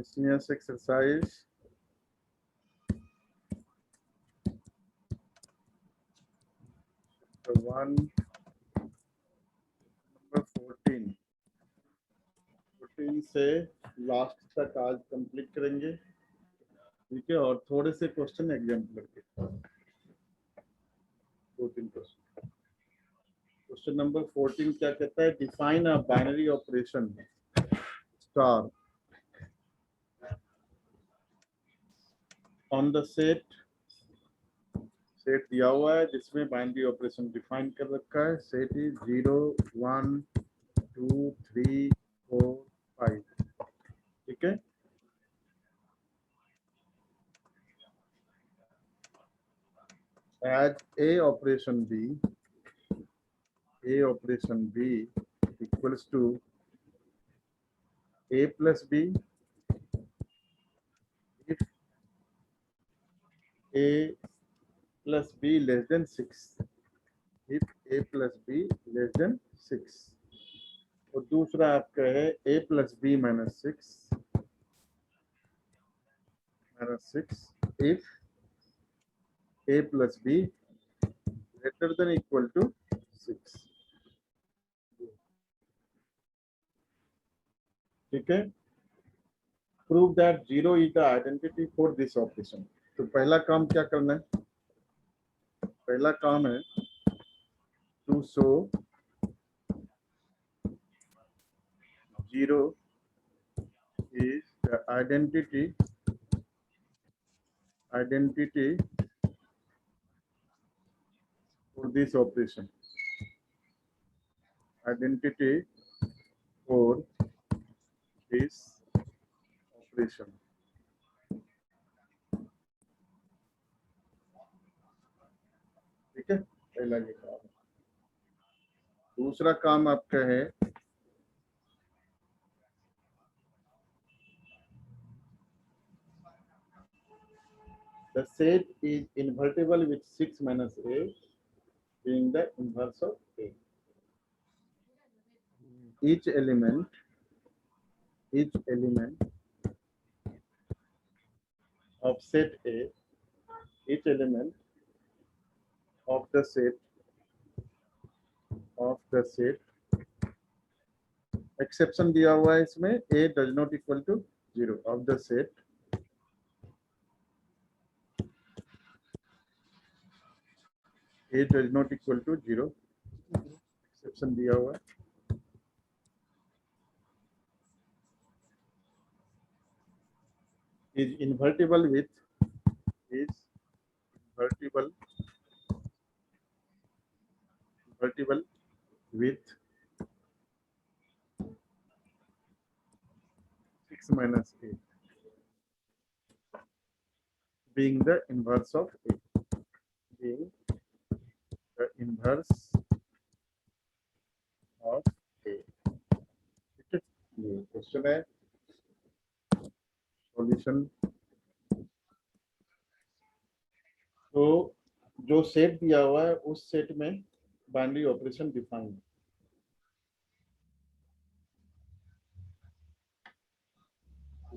Continuous exercise. The one number 14 से last तक आज कंप्लीट करेंगे, ठीक है। और थोड़े से क्वेश्चन एग्जाम्पल के 2-3 क्वेश्चन। क्वेश्चन नंबर 14 क्या कहता है? Define a binary operation star on the set दिया हुआ है जिसमें बाइनरी ऑपरेशन डिफाइन कर रखा है। सेट इज 0 1 2 3 4 5, ठीक है। As A operation B equals to A plus B if A plus B less than 6, if A plus B less than 6। और दूसरा आपका है A plus B minus 6 if A plus B greater than equal to 6, ठीक है। Prove that 0 is the identity for this operation. तो पहला काम क्या करना है? पहला काम है to show 0 is the identity for this operation. Identity for this operation. ठीक है, पहला ये काम। दूसरा काम आपका है the set is invertible with 6 minus A being the inverse of A. Each element of set A, each element of the set exception दिया हुआ है इसमें, A does not equal to 0 of the set A does not equal to 0, exception दिया हुआ है। is invertible with 6 minus A being the inverse of A, being the inverse of A, ठीक है। ये क्वेश्चन है, सॉल्यूशन। तो जो set दिया हुआ है उस सेट में बाइनरी ऑपरेशन डिफाइन है।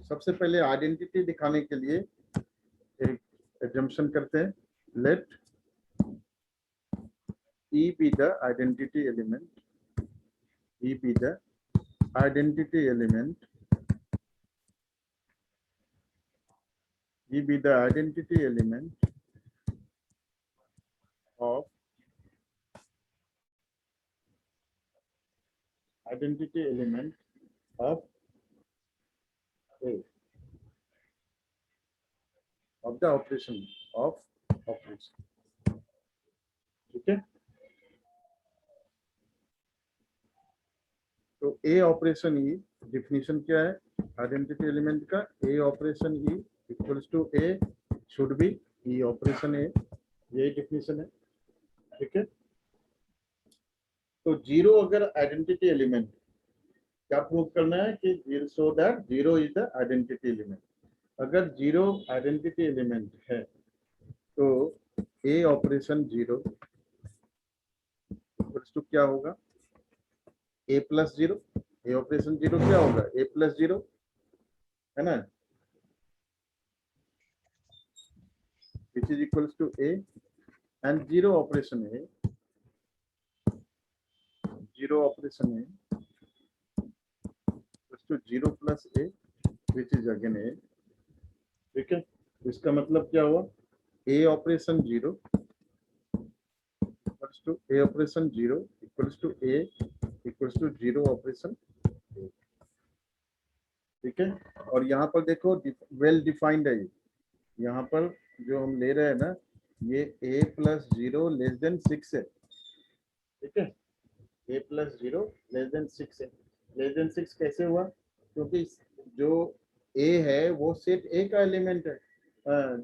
सबसे पहले आइडेंटिटी दिखाने के लिए एक एजम्पशन करते हैं। Let E be the identity element, E be the identity element, E be the identity element of A of the operation of operation, ठीक है। तो A ऑपरेशन E डिफिनीशन क्या है आइडेंटिटी एलिमेंट का? A operation E equals to A should be E operation A, यही definition है, ठीक है। तो 0 अगर आइडेंटिटी एलिमेंट, क्या प्रूव करना है कि so that 0 is the identity element. अगर 0 आइडेंटिटी एलिमेंट है तो A ऑपरेशन 0 इक्वल्स टू क्या होगा? A plus 0। A ऑपरेशन 0 क्या होगा? A प्लस 0, है ना। which is equals to a, and zero operation a equals to 0 plus a, which is again a. ठीक है, इसका मतलब क्या हुआ, a operation 0 equals to a operation 0 equals to a equals to 0 operation a. ठीक है, और यहाँ पर देखो वेल डिफाइंड है, यहाँ पर जो हम ले रहे हैं ना, ये a प्लस 0 लेस देन 6 है. ठीक है, a प्लस 0 लेस देन 6 है. लेस देन 6 कैसे हुआ, क्योंकि जो a है वो सेट a का एलिमेंट है.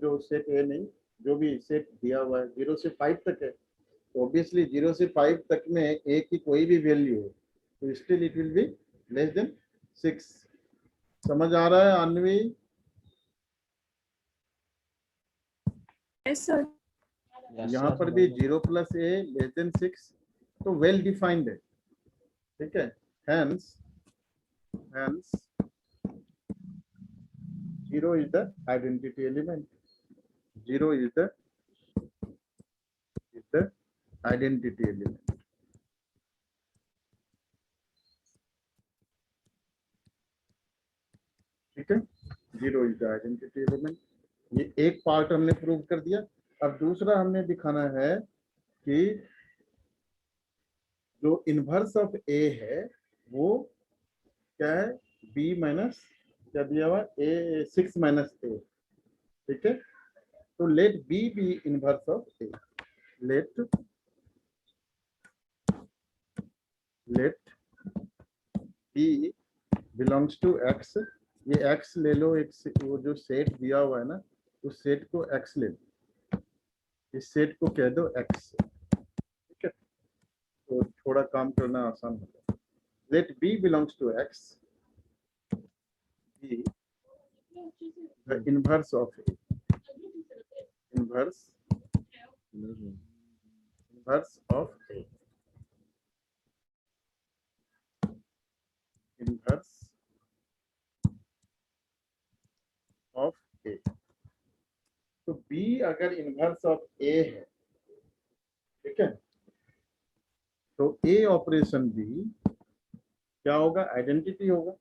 जो सेट a नहीं, जो भी सेट दिया हुआ है 0 से 5 तक है, तो ऑब्वियसली 0 से 5 तक में a की कोई भी वैल्यू हो तो still it will be less than 6. समझ आ रहा है अन्वी? Yes, sir. यहाँ पर भी 0 प्लस a लेस देन 6, तो वेल डिफाइंड है. ठीक है, hence 0 is the identity element. 0 is the identity element. ठीक है, 0 is the identity element. ये एक पार्ट हमने प्रूव कर दिया. अब दूसरा हमने दिखाना है कि जो इनवर्स ऑफ a है वो क्या है, b माइनस क्या दिया हुआ, a 6 माइनस a. ठीक है, तो let b be inverse of a. Let b belongs to x. ये x ले लो, एक वो जो सेट दिया हुआ है ना, उस सेट को x ले लो, इस सेट को कह दो x. ठीक है, तो थोड़ा काम करना आसान होगा. Let b belongs to x, b the inverse of a. inverse of a. inverse of a. तो b अगर इनवर्स ऑफ a है, ठीक है, तो a ऑपरेशन b क्या होगा, आइडेंटिटी होगा.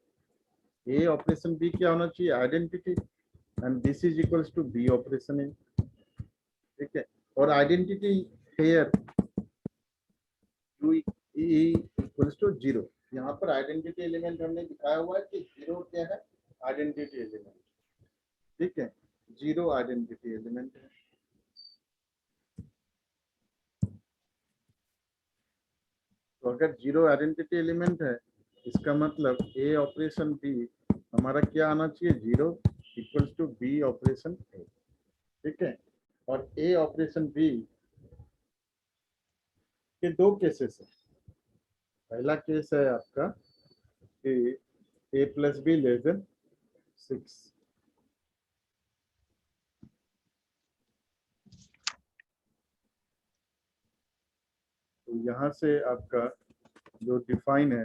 a ऑपरेशन b क्या होना चाहिए, identity, and this is equals to b operation a. ठीक है, और identity here u equals to 0. यहाँ पर आइडेंटिटी एलिमेंट हमने दिखाया हुआ है कि 0 क्या है, आइडेंटिटी एलिमेंट. ठीक है, 0 आइडेंटिटी एलिमेंट है. तो अगर 0 आइडेंटिटी एलिमेंट है, इसका मतलब a ऑपरेशन b हमारा क्या आना चाहिए, 0 equals to b operation a. ठीक है, और a ऑपरेशन b के दो केसेस है. पहला केस है आपका कि a plus be less than 6. तो यहाँ से आपका जो डिफाइन है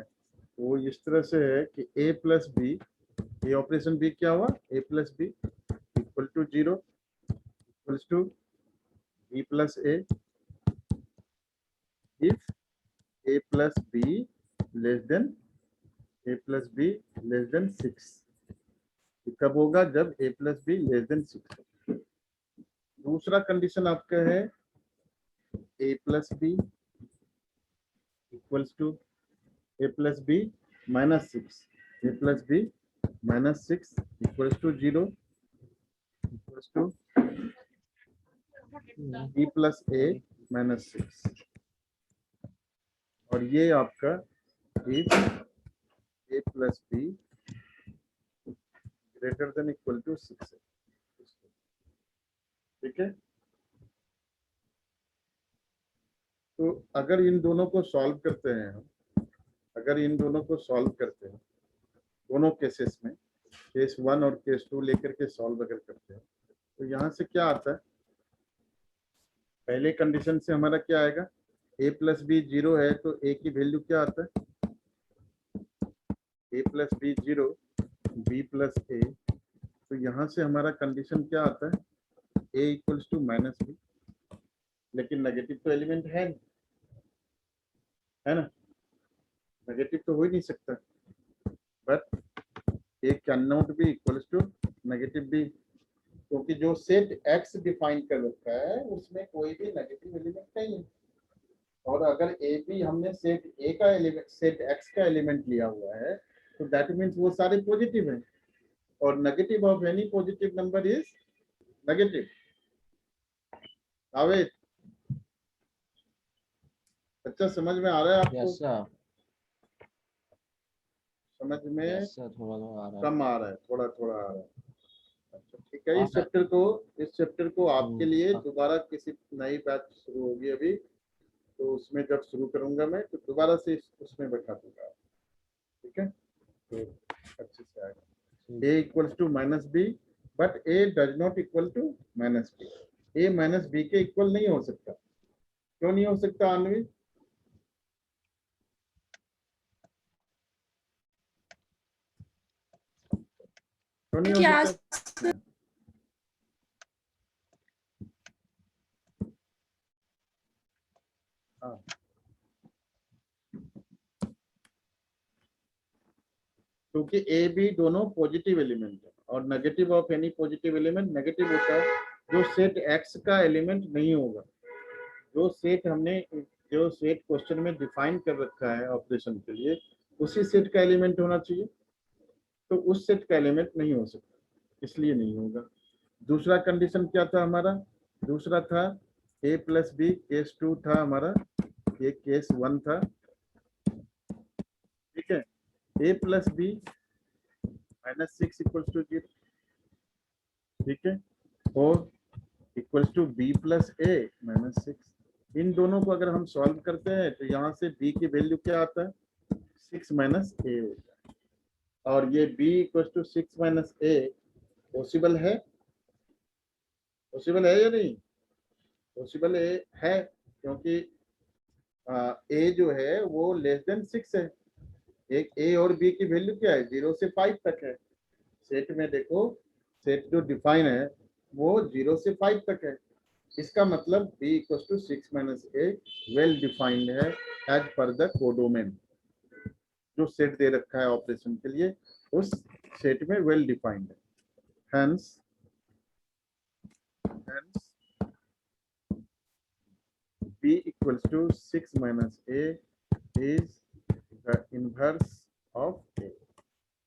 वो इस तरह से है कि a plus B, A operation b क्या हुआ, a plus B equal to 0 equals to b plus a if a plus b less than 6. कब होगा, जब a plus b less than 6. दूसरा कंडीशन आपका है a plus b equals to a plus b minus 6. a plus b minus 6 equals to 0 equals to b plus a minus 6. और ये आपका if a plus b greater than equal to 6 है. ठीक है, तो अगर इन दोनों को सॉल्व करते हैं हम, अगर इन दोनों को सॉल्व करते हैं, दोनों केसेस में केस 1 और केस 2 लेकर के सॉल्व अगर करते हैं, तो यहाँ से क्या आता है, पहले कंडीशन से हमारा क्या आएगा, a प्लस बी 0 है तो a की वैल्यू क्या आता है, a plus B 0 b plus a. तो यहाँ से हमारा कंडीशन क्या आता है, A equals to minus B, लेकिन नेगेटिव तो एलिमेंट है नहीं, है ना, नेगेटिव तो हो ही नहीं सकता, but A can not be equals to negative B, क्योंकि जो सेट एक्स डिफाइन कर रखा है उसमें कोई भी नेगेटिव एलिमेंट नहीं है। और अगर ए बी हमने सेट ए का एलिमेंट सेट एक्स का एलिमेंट लिया हुआ है तो दैट मीन्स वो सारे पॉजिटिव हैं, और negative of any positive number is negative. Aved, अच्छा समझ में आ रहा है आपको? Yes sir. समझ में यस सर, थोड़ा थोड़ा आ रहा है। कम आ रहा है, थोड़ा थोड़ा आ रहा है। अच्छा ठीक है, इस चैप्टर को आपके लिए दोबारा किसी नई बैच शुरू होगी अभी, तो उसमें जब शुरू करूंगा मैं तो दोबारा से उसमें बैठा दूंगा, ठीक है, तो अच्छे से आएगा। A equals to minus B, but A does not equal to minus B, A minus B के इक्वल नहीं हो सकता। क्यों नहीं हो सकता अन्वी? क्यों नहीं हो क्या सकता? हाँ, क्योंकि ए बी दोनों पॉजिटिव एलिमेंट है, और negative of any positive element negative होता है जो सेट एक्स का एलिमेंट नहीं होगा। जो सेट हमने जो सेट क्वेश्चन में डिफाइन कर रखा है ऑपरेशन के लिए, उसी सेट का एलिमेंट होना चाहिए, तो उस सेट का एलिमेंट नहीं हो सकता, इसलिए नहीं होगा। दूसरा कंडीशन क्या था हमारा? दूसरा था ए प्लस बी, केस 2 था हमारा, ये केस 1 था, ठीक है। A plus B minus 6 equals to 0, ठीक है, और equals to B plus A minus 6। इन दोनों को अगर हम सॉल्व करते हैं तो यहाँ से बी की वैल्यू क्या आता है? 6 माइनस ए होता है, और ये b equals to 6 minus A possible है? पॉसिबल है या नहीं? पॉसिबल है, क्योंकि ए जो है वो लेस देन 6 है। एक ए और बी की वैल्यू क्या है? 0 से 5 तक है। सेट में देखो, सेट जो डिफाइन है वो 0 से 5 तक है। इसका मतलब b equals to 6 minus A well defined है एज पर द कोडोमेन। जो सेट दे रखा है ऑपरेशन के लिए उस सेट में वेल डिफाइंड है। Hence b equals to 6 minus a is the inverse of a,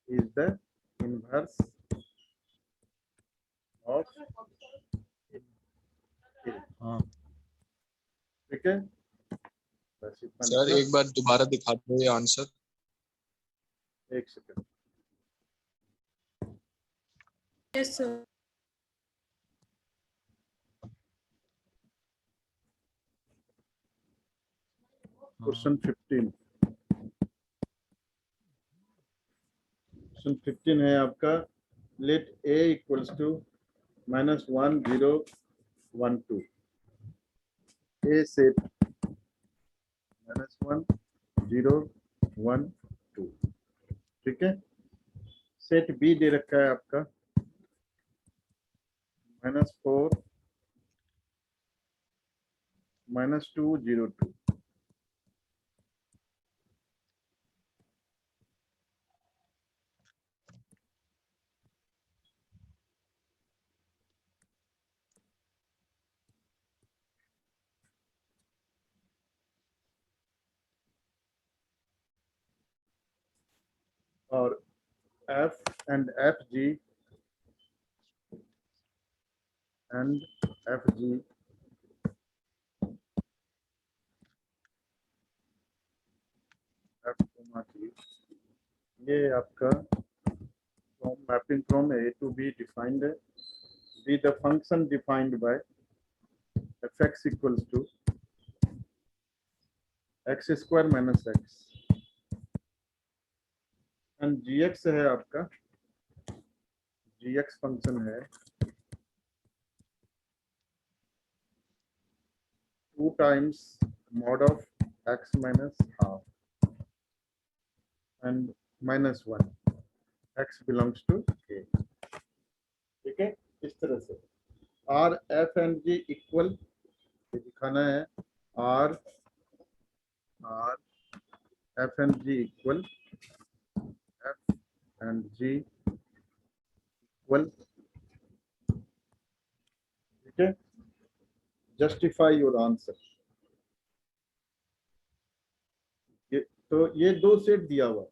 is the inverse of a। हाँ ठीक है, बस इतना सर लिखना। एक बार दोबारा दिखा दो ये आंसर। एक second, yes sir. Question 15। Question 15 है आपका, let a equals to -1 0 1 2। a set -1 0 1 2, ठीक है। सेट b दे रखा है आपका -4 -2 0 2। और f and fg and fg f g, ये आपका from mapping from a to b defined है। b the function defined by fx equals to x square minus x, and gx है आपका, gx फंक्शन है 2 times mod of x minus half and -1, x belongs to a, ठीक है, इस तरह से। R F and G equal, दिखाना है R F and G equal, F and G equal, ठीक है। Justify your answer. तो ये दो सेट दिया हुआ,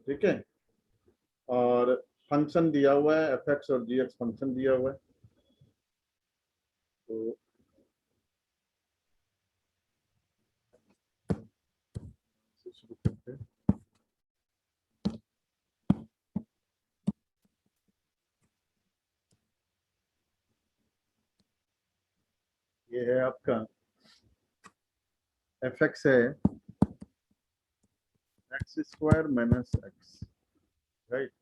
ठीक है, और फंक्शन दिया हुआ है, एफ एक्स और जी एक्स फंक्शन दिया हुआ है। तो शुरू करते हैं। ये है आपका एफ एक्स है x square minus x, right,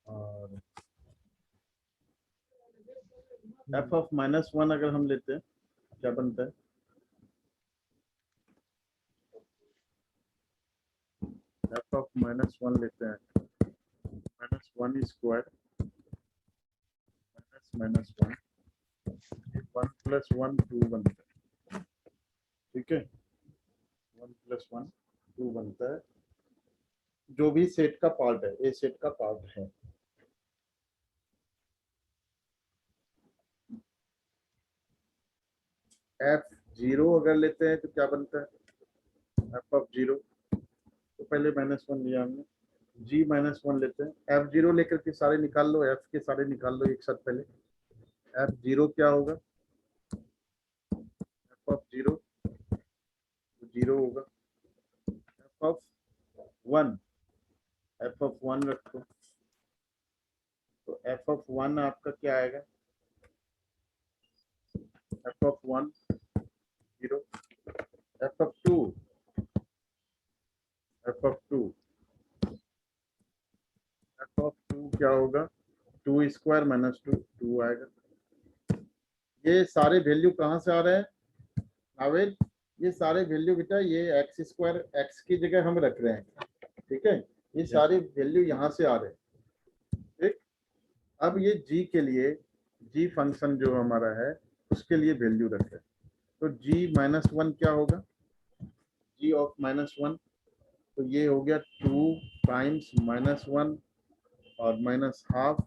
और एफ ऑफ माइनस वन अगर हम लेते हैं क्या बनता है, एफ ऑफ माइनस वन लेते हैं, minus one square minus minus one, one plus one two बनता है, ठीक है, वन प्लस वन टू बनता है, जो भी सेट का पार्ट है, ए सेट का पार्ट है। एफ जीरो अगर लेते हैं तो क्या बनता है, एफ ऑफ जीरो, तो पहले माइनस वन लिया हमने, जी माइनस वन लेते हैं, एफ जीरो लेकर के सारे निकाल लो, एफ के सारे निकाल लो एक साथ पहले। एफ जीरो क्या होगा, एफ ऑफ जीरो जीरो होगा, F of one, F of one रखो, तो एफ ऑफ वन आपका क्या आएगा, F of one zero, F of two, F of two, F of two क्या होगा, two square minus two, two आएगा। ये सारे वैल्यू कहाँ से आ रहे हैं नावेल, ये सारे वैल्यू बेटा ये एक्स स्क्वायर एक्स की जगह हम रख रहे हैं, ठीक है, ये सारे वैल्यू यहाँ से आ रहे हैं, ठीक। अब ये जी के लिए, जी फंक्शन जो हमारा है उसके लिए वैल्यू रखें, तो जी माइनस वन क्या होगा, जी ऑफ माइनस वन, तो ये हो गया टू टाइम्स माइनस वन और माइनस हाफ,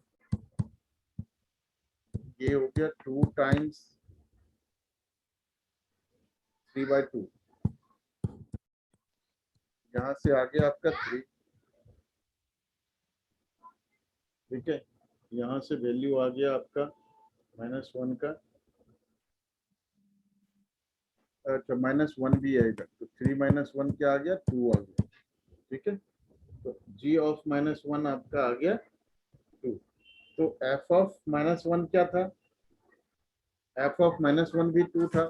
ये हो गया two times three by two, यहाँ से आ गया आपका थ्री, ठीक है, यहाँ से वैल्यू आ गया आपका माइनस वन का, अच्छा माइनस वन भी आएगा, तो थ्री माइनस वन क्या आ गया, टू आ गया, ठीक है, तो जी ऑफ माइनस वन आपका आ गया टू। तो एफ ऑफ माइनस वन क्या था, एफ ऑफ माइनस वन भी टू था,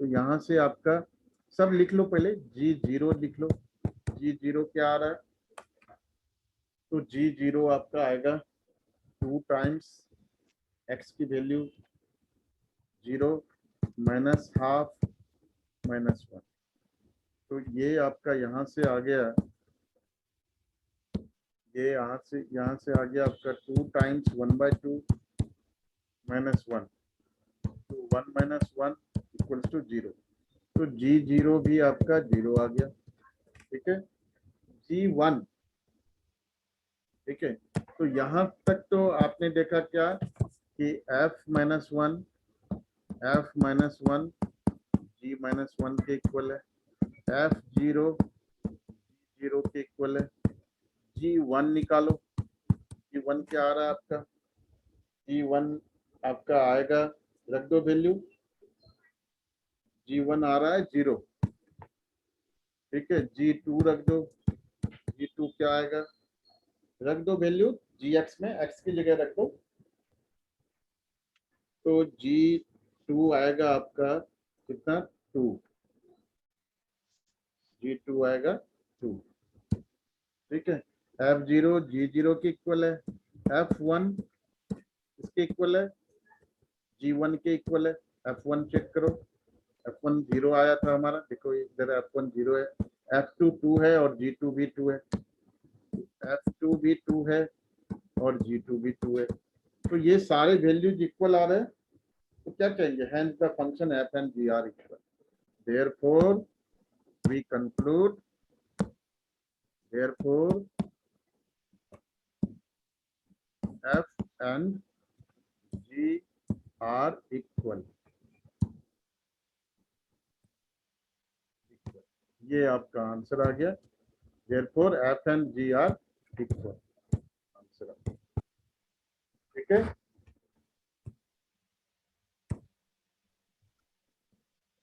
तो यहाँ से आपका सब लिख लो, पहले जी जीरो लिख लो, जी जीरो क्या आ रहा है, तो जी जीरो आपका आएगा टू टाइम्स एक्स की value zero minus half minus one, तो ये आपका यहाँ से आ गया, ये यहाँ से आ गया आपका two times one by two minus one, तो one minus one equals to zero, तो जी जीरो भी आपका जीरो आ गया, ठीक है, जी वन, ठीक है, तो यहाँ तक तो आपने देखा क्या कि F minus one, F minus one G minus one के इक्वल है, एफ जीरो जीरो के इक्वल है, जी वन निकालो, जी वन क्या आ रहा है आपका, जी वन आपका आएगा, रख दो वैल्यू, जी वन आ रहा है जीरो, ठीक है, जी टू रख दो, जी टू क्या आएगा, रख दो वैल्यू जी एक्स में, एक्स की जगह रख दो, तो जी टू आएगा आपका कितना, टू, जी टू आएगा टू, ठीक है, एफ जीरो जी जीरो के इक्वल है, एफ वन इसके इक्वल है, जी वन के इक्वल है, एफ वन चेक करो, एफ वन जीरो आया था हमारा, देखो इधर एफ वन जीरो है, एफ टू टू है और जी टू भी टू है, एफ टू भी टू है और जी टू भी टू है, तो ये सारे वैल्यूज इक्वल आ रहे हैं, तो क्या कहेंगे, hence the function f and g are equal. Therefore we conclude, therefore f and g are equal. ये आपका आंसर आ गया. Therefore f and g are equal. Answer. ठीक है.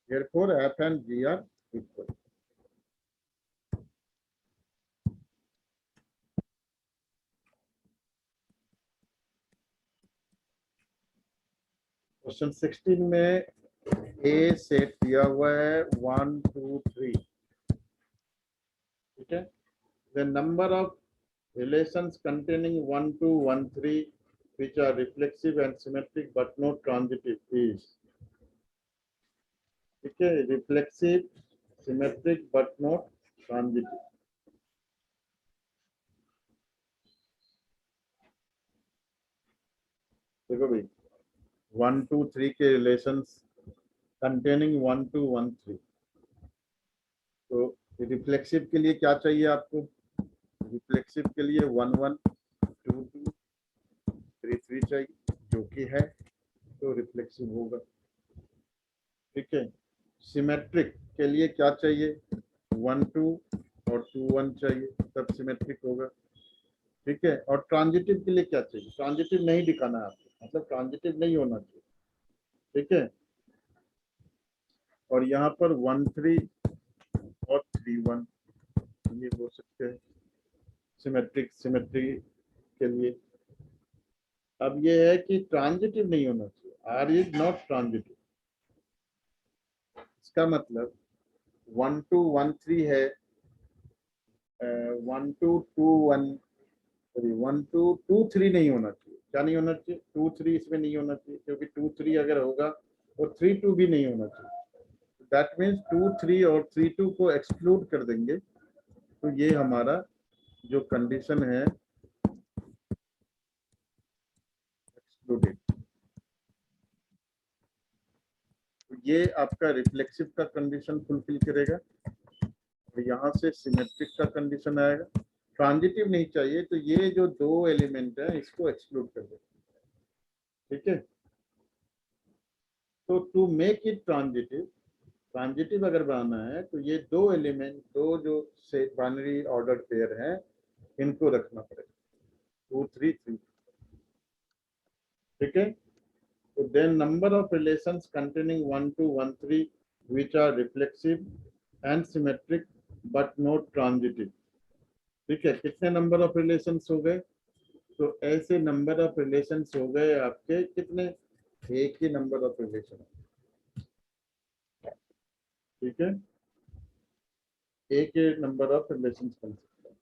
Therefore f and g are equal. Question 16 में ए set दिया हुआ है 1 2 3. ठीक है. The number of relations containing 1 2 1 3 which are reflexive and symmetric but not transitive is. ठीक है. Reflexive, symmetric but not transitive. देखो भाई 1 2 3 के रिलेशंस कंटेनिंग 1 2 1 3. तो रिफ्लेक्सिव के लिए क्या चाहिए आपको, रिफ्लेक्सिव के लिए 1 1 2 2 3 3 चाहिए, जो कि है, तो रिफ्लेक्सिव होगा. ठीक है. सिमेट्रिक के लिए क्या चाहिए, 1 2 और 2 1 चाहिए, तब सिमेट्रिक होगा. ठीक है. और ट्रांजिटिव के लिए क्या चाहिए, ट्रांजिटिव नहीं दिखाना है आपको, मतलब ट्रांजिटिव नहीं होना चाहिए. ठीक है. और यहाँ पर 1 3 और 3 1 ये हो सकते हैं सिमेट्रिक, सिमेट्री के लिए. अब ये है कि ट्रांजिटिव नहीं होना चाहिए, आर इज नॉट ट्रांजिटिव. इसका मतलब 1 2 1 3 है, 1 2 2 1 सॉरी 1 2 2 3 नहीं होना चाहिए. क्या नहीं होना चाहिए, 2 3 इसमें नहीं होना चाहिए, क्योंकि 2 3 अगर होगा तो 3 2 भी नहीं होना चाहिए. दैट मीन्स 2 3 और 3 2 को एक्सक्लूड कर देंगे, तो ये हमारा जो कंडीशन है एक्सक्लूडेड. तो ये आपका रिफ्लेक्सिव का कंडीशन फुलफिल करेगा, और यहाँ से सिमेट्रिक का कंडीशन आएगा. ट्रांजिटिव नहीं चाहिए, तो ये जो दो एलिमेंट है इसको एक्सक्लूड कर देंगे. ठीक है. तो to make it transitive, transitive अगर बनाना है तो ये दो एलिमेंट, दो जो से बाइनरी ऑर्डर पेयर है, इनको रखना पड़ेगा 2 3 3. ठीक है. तो then number of relations containing 1 2 1 3 which are reflexive and symmetric but not transitive. ठीक है. कितने नंबर ऑफ रिलेशंस हो गए, तो ऐसे नंबर ऑफ रिलेशंस हो गए आपके कितने, एक ही नंबर ऑफ रिलेशन. ठीक है. एक ही नंबर ऑफ रिलेशंस बन सकता है.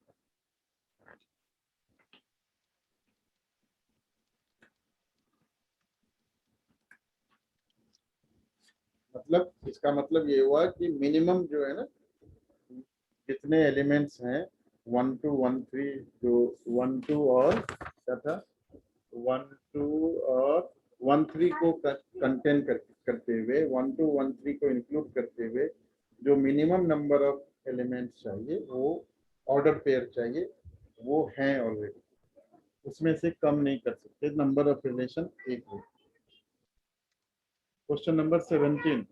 मतलब इसका मतलब ये हुआ कि मिनिमम जो है ना, कितने एलिमेंट्स हैं 1 2 1 3, जो 1 2 और क्या था 1 2 और 1 3 को कंटेन करते हुए, 1 2 1 3 को इंक्लूड करते हुए जो मिनिमम नंबर ऑफ एलिमेंट्स चाहिए, वो ऑर्डर पेयर चाहिए, वो हैं ऑलरेडी, उसमें से कम नहीं कर सकते. नंबर ऑफ रिलेशन एक हो. Question number 17.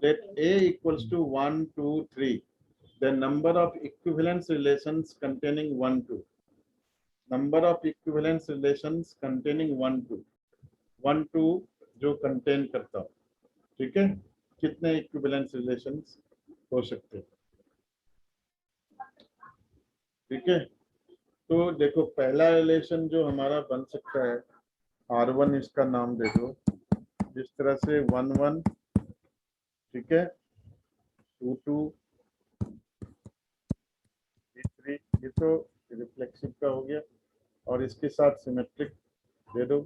Let A equals to 1 2 3, the number of equivalence relations containing 1 2, number of equivalence relations containing 1 2, 1 2 जो कंटेन करता हो. ठीक है. कितने इक्विवेलेंस रिलेशंस हो सकते हैं. ठीक है. तो देखो पहला रिलेशन जो हमारा बन सकता है, R1 इसका नाम दे दो, जिस तरह से 1 1, ठीक है, 2 2 3 3, ये तो रिफ्लेक्सिव का हो गया, और इसके साथ सिमेट्रिक दे दो.